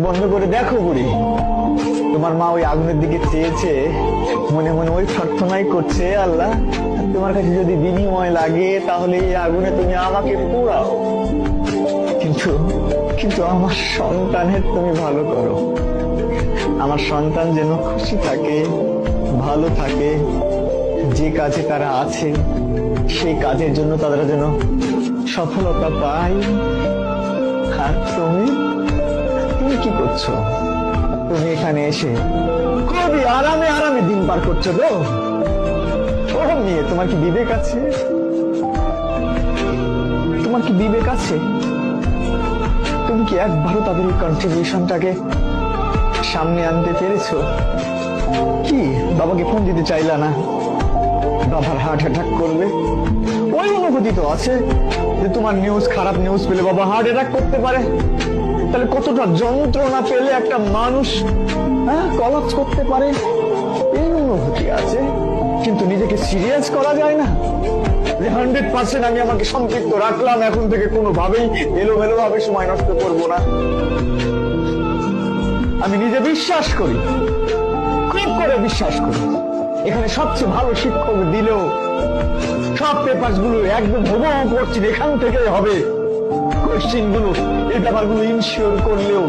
বন্ধ করে দেখো বুড়ি, তোমার মা ওই আগুনের দিকে চেয়েছে, মনে মনে ওই প্রার্থনাই করছে, আল্লাহ তোমার কাছে যদি বিনিময় লাগে তাহলে এই আগুনে তুমি আমাকে পোড়াও, কিন্তু কিন্তু আমার সন্তানের তুমি ভালো করো। আমার সন্তান যেন খুশি থাকে, ভালো থাকে, যে কাজে তারা আছে সেই কাজের জন্য তারা যেন সফলতা পায়। আর তুমি তুমি কি করছো? তুমি এখানে এসে খুবই আরামে আরামে দিন পার করছো তো? ও মেয়ে, তোমার কি বিবেক আছে? তোমার কি বিবেক আছে? তুমি কি একবারও তাদের এই কন্ট্রিবিউশনটাকে সামনে আনতে পেরেছো? কি বাবাকে ফোন দিতে চাইলা না? বাবার হার্ট অ্যাটাক করবে, ওই অনুভূতি তো আছে যে তোমার নিউজ, খারাপ নিউজ পেলে বাবা হার্ট অ্যাটাক করতে পারে। তাহলে কতটা যন্ত্রণা পেলে একটা মানুষ কলাপস করতে পারে, এই অনুভূতি আছে। কিন্তু নিজেকে সিরিয়াস করা যায় না যে 100% আমি আমাকে সম্পৃক্ত রাখলাম, এখন থেকে কোনোভাবেই এলোমেলো ভাবে সময় নষ্ট করব না। আমি নিজে বিশ্বাস করি, খুব করে বিশ্বাস করি, এখানে সবচেয়ে ভালো শিক্ষক দিলেও সব পেপারস গুলো একদম হুবহু করছি, এখান থেকে হবে কোশ্চিন গুলো, এই ব্যাপারগুলো ইনশিওর করলেও